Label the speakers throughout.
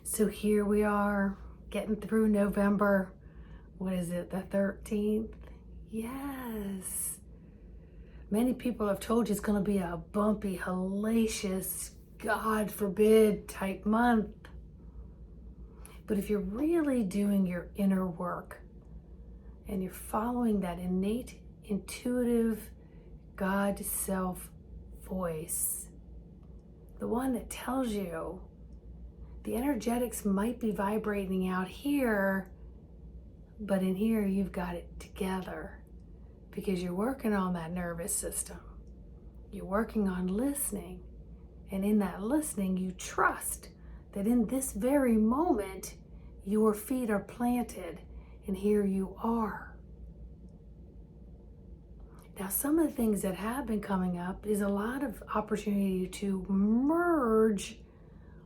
Speaker 1: So here we are, getting through November. What is it, the 13th? Yes. Many people have told you it's going to be a bumpy, hellacious, God forbid type month. But if you're really doing your inner work and you're following that innate, intuitive God self voice, the one that tells you the energetics might be vibrating out here, but in here you've got it together because you're working on that nervous system. You're working on listening. And in that listening, you trust that in this very moment, your feet are planted and here you are. Now, some of the things that have been coming up is a lot of opportunity to merge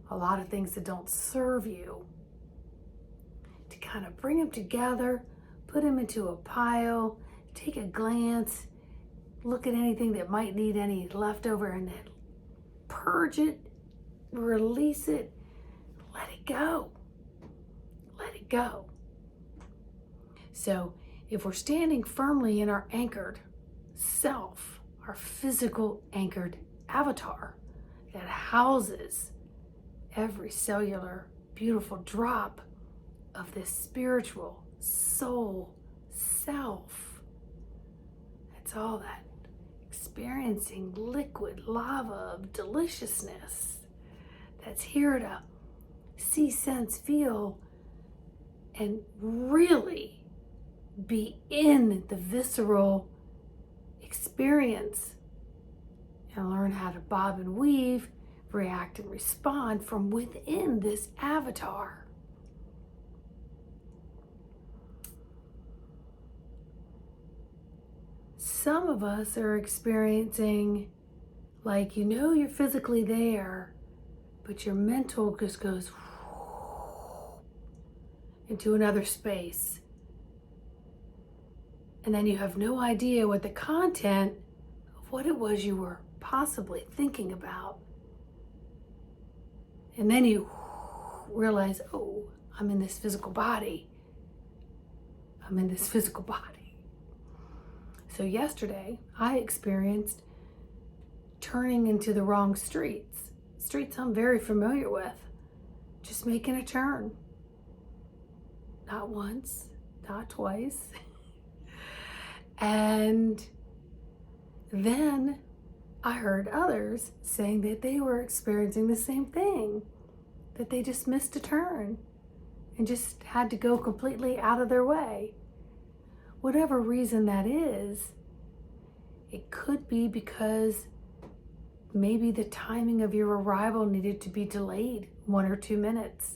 Speaker 1: a lot of things that don't serve you, to kind of bring them together, put them into a pile, take a glance, look at anything that might need any leftover, and then purge it, release it, let it go. Let it go. So if we're standing firmly in our anchored self, our physical anchored avatar that houses every cellular beautiful drop of this spiritual soul self, it's all that experiencing liquid lava of deliciousness that's here to see, sense, feel, and really be in the visceral experience and learn how to bob and weave, react and respond from within this avatar. Some of us are experiencing like, you're physically there, but your mental just goes into another space. And then you have no idea what the content of what it was you were possibly thinking about. And then you realize, oh, I'm in this physical body. I'm in this physical body. So yesterday, I experienced turning into the wrong streets I'm very familiar with, just making a turn. Not once, not twice. And then I heard others saying that they were experiencing the same thing, that they just missed a turn and just had to go completely out of their way. Whatever reason that is, it could be because maybe the timing of your arrival needed to be delayed 1 or 2 minutes.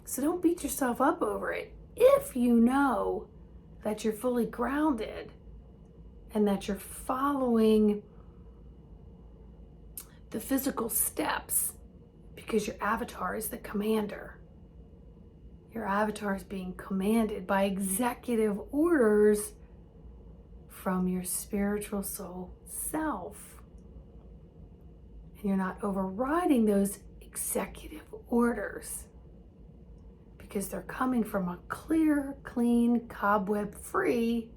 Speaker 1: So don't beat yourself up over it. If you know that you're fully grounded and that you're following the physical steps, because your avatar is the commander. Your avatar is being commanded by executive orders from your spiritual soul self. And you're not overriding those executive orders because they're coming from a clear, clean, cobweb-free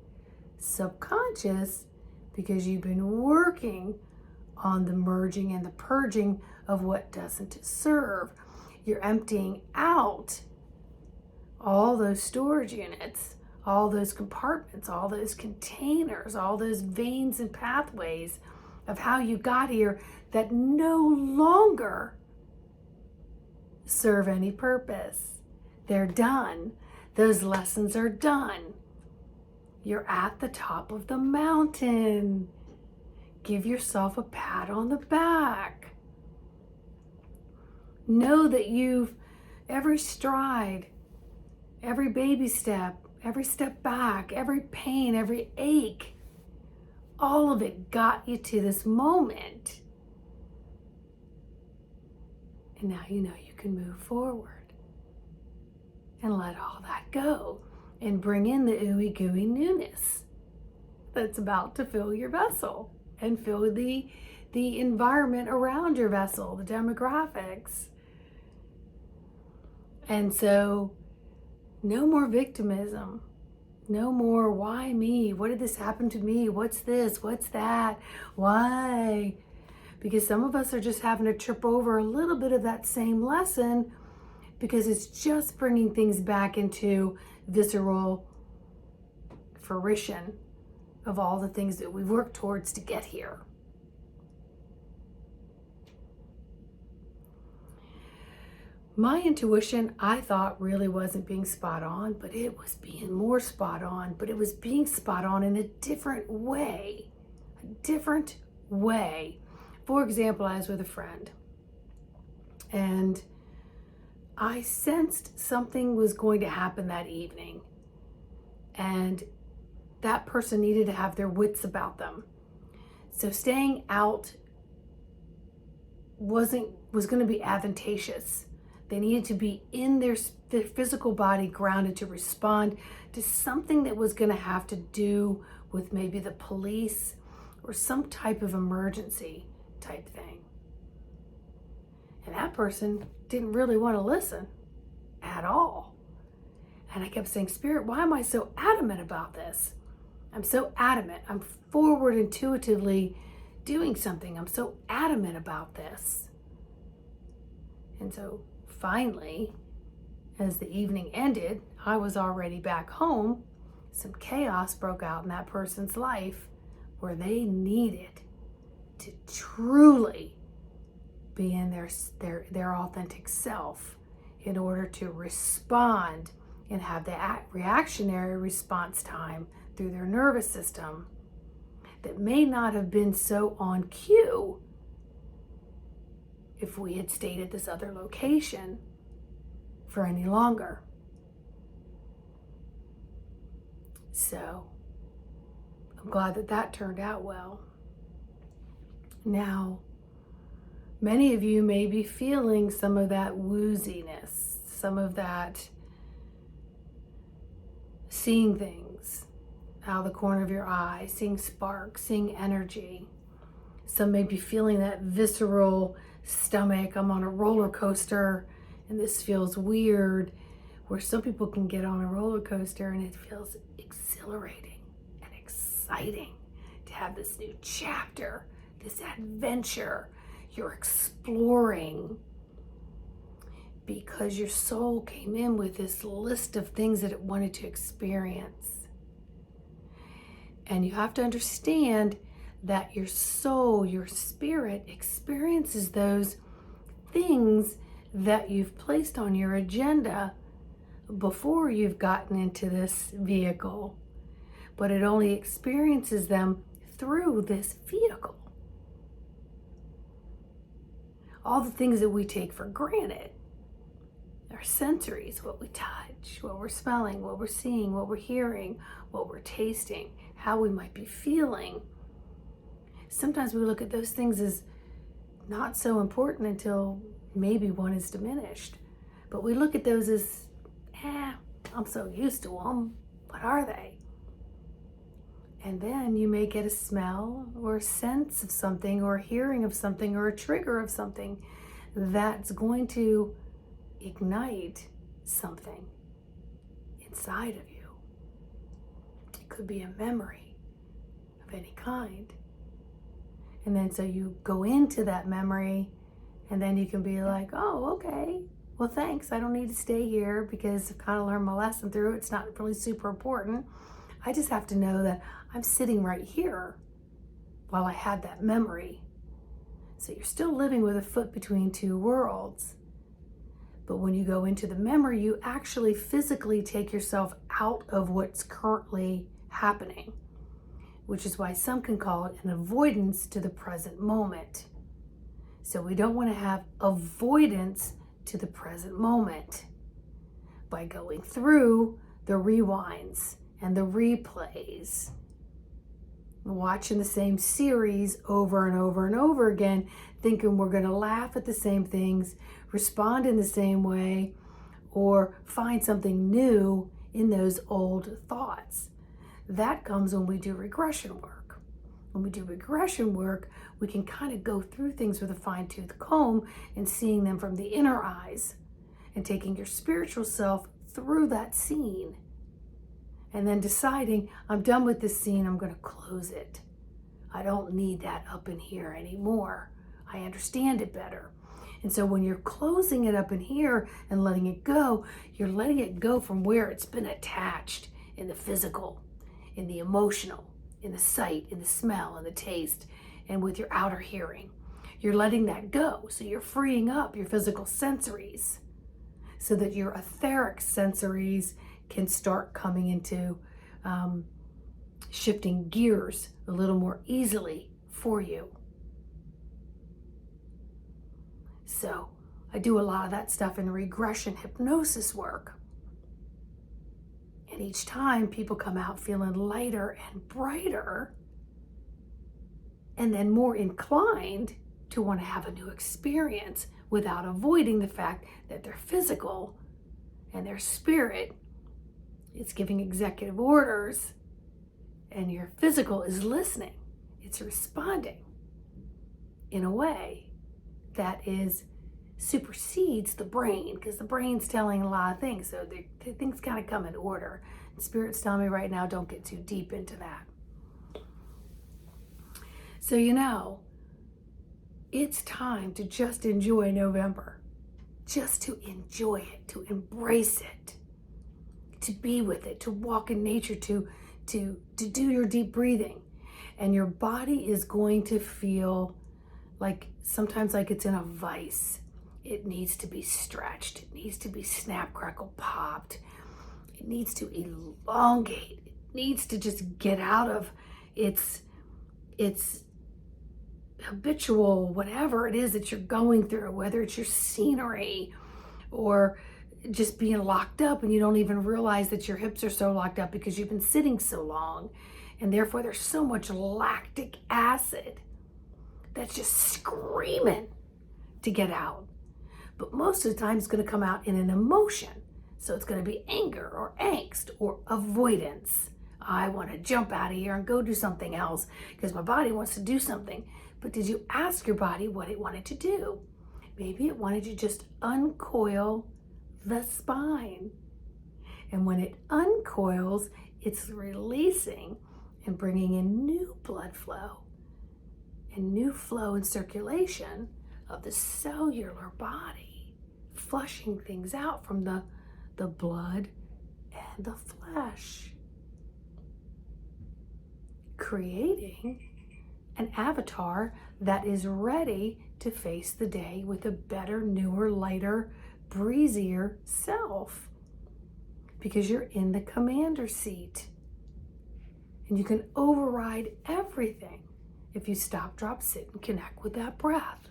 Speaker 1: subconscious, because you've been working on the merging and the purging of what doesn't serve. You're emptying out all those storage units, all those compartments, all those containers, all those veins and pathways of how you got here that no longer serve any purpose. They're done. Those lessons are done. You're at the top of the mountain. Give yourself a pat on the back. Know that every stride, every baby step, every step back, every pain, every ache, all of it got you to this moment. And now you know you can move forward and let all that go and bring in the ooey gooey newness that's about to fill your vessel and fill the environment around your vessel, the demographics. And so no more victimism. No more, why me? What did this happen to me? What's this? What's that? Why? Because some of us are just having to trip over a little bit of that same lesson because it's just bringing things back into visceral fruition of all the things that we've worked towards to get here. My intuition, I thought, really wasn't being spot on, but it was being more spot on, but it was being spot on in a different way. A different way. For example, I was with a friend and I sensed something was going to happen that evening, and that person needed to have their wits about them. So staying out was going to be advantageous. They needed to be in their physical body grounded to respond to something that was going to have to do with maybe the police or some type of emergency type thing. And that person didn't really want to listen at all. And I kept saying, Spirit, why am I so adamant about this? I'm so adamant. I'm forward intuitively doing something. I'm so adamant about this. And so finally, as the evening ended, I was already back home. Some chaos broke out in that person's life where they needed to truly be in their authentic self in order to respond and have the reactionary response time through their nervous system that may not have been so on cue if we had stayed at this other location for any longer. So I'm glad that that turned out well. Now, many of you may be feeling some of that wooziness, some of that seeing things out of the corner of your eye, seeing sparks, seeing energy. Some may be feeling that visceral stomach, I'm on a roller coaster and this feels weird, where some people can get on a roller coaster and it feels exhilarating and exciting to have this new chapter, this adventure. You're exploring because your soul came in with this list of things that it wanted to experience. And you have to understand that your soul, your spirit, experiences those things that you've placed on your agenda before you've gotten into this vehicle. But it only experiences them through this vehicle. All the things that we take for granted, our sensories, what we touch, what we're smelling, what we're seeing, what we're hearing, what we're tasting, how we might be feeling. Sometimes we look at those things as not so important until maybe one is diminished. But we look at those as, I'm so used to them. What are they? And then you may get a smell or a sense of something or a hearing of something or a trigger of something that's going to ignite something inside of you. It could be a memory of any kind. And then so you go into that memory and then you can be like, oh, okay, well, thanks. I don't need to stay here because I've kind of learned my lesson through it. It's not really super important. I just have to know that I'm sitting right here while I had that memory. So you're still living with a foot between two worlds. But when you go into the memory, you actually physically take yourself out of what's currently happening, which is why some can call it an avoidance to the present moment. So we don't want to have avoidance to the present moment by going through the rewinds and the replays, watching the same series over and over and over again, thinking we're going to laugh at the same things, respond in the same way, or find something new in those old thoughts. That comes when we do regression work. When we do regression work, we can kind of go through things with a fine-tooth comb and seeing them from the inner eyes and taking your spiritual self through that scene. And then deciding, I'm done with this scene, I'm going to close it. I don't need that up in here anymore. I understand it better. And so when you're closing it up in here and letting it go, you're letting it go from where it's been attached in the physical, in the emotional, in the sight, in the smell, in the taste, and with your outer hearing. You're letting that go. So you're freeing up your physical sensories so that your etheric sensories can start coming into shifting gears a little more easily for you. So I do a lot of that stuff in regression hypnosis work. And each time people come out feeling lighter and brighter, and then more inclined to want to have a new experience without avoiding the fact that their physical and their spirit is giving executive orders, and your physical is listening. It's responding in a way that supersedes the brain, because the brain's telling a lot of things. So the things kind of come in order. Spirit's telling me right now, don't get too deep into that. So it's time to just enjoy November. Just to enjoy it, to embrace it, to be with it, to walk in nature, to do your deep breathing. And your body is going to feel sometimes like it's in a vice. It needs to be stretched. It needs to be snap, crackle, popped. It needs to elongate. It needs to just get out of its habitual, whatever it is that you're going through, whether it's your scenery or just being locked up and you don't even realize that your hips are so locked up because you've been sitting so long, and therefore there's so much lactic acid that's just screaming to get out. But most of the time it's going to come out in an emotion. So it's going to be anger or angst or avoidance. I want to jump out of here and go do something else because my body wants to do something. But did you ask your body what it wanted to do? Maybe it wanted to just uncoil the spine. And when it uncoils, it's releasing and bringing in new blood flow and new flow and circulation of the cellular body, flushing things out from the blood and the flesh, creating an avatar that is ready to face the day with a better, newer, lighter, breezier self, because you're in the commander seat and you can override everything if you stop, drop, sit, and connect with that breath.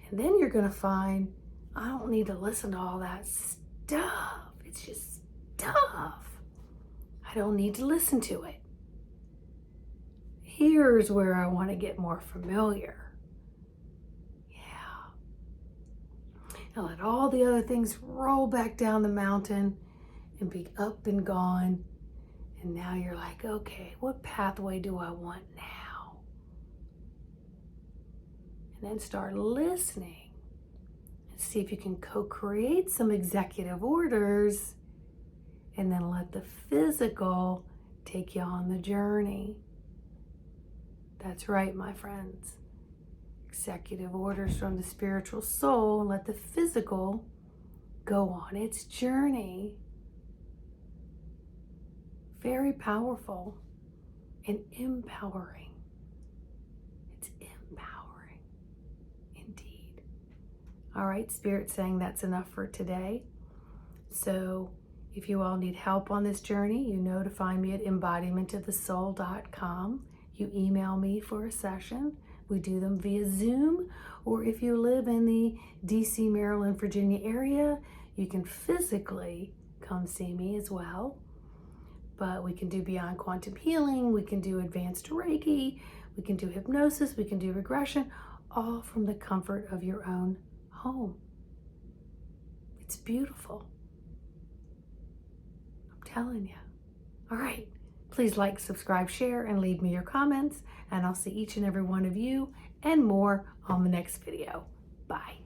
Speaker 1: And then you're going to find, I don't need to listen to all that stuff. It's just stuff. I don't need to listen to it. Here's where I want to get more familiar. Yeah. And let all the other things roll back down the mountain and be up and gone. And now you're like, okay, what pathway do I want now? And then start listening and see if you can co-create some executive orders, and then let the physical take you on the journey. That's right, my friends. Executive orders from the spiritual soul, and let the physical go on its journey. Very powerful and empowering. It's empowering indeed. All right, Spirit's saying that's enough for today. So if you all need help on this journey, you know to find me at embodimentofthesoul.com. You email me for a session. We do them via Zoom, or if you live in the DC, Maryland, Virginia area, you can physically come see me as well. But we can do beyond quantum healing, we can do advanced Reiki, we can do hypnosis, we can do regression, all from the comfort of your own home. It's beautiful. I'm telling you. All right. Please like, subscribe, share, and leave me your comments. And I'll see each and every one of you and more on the next video. Bye.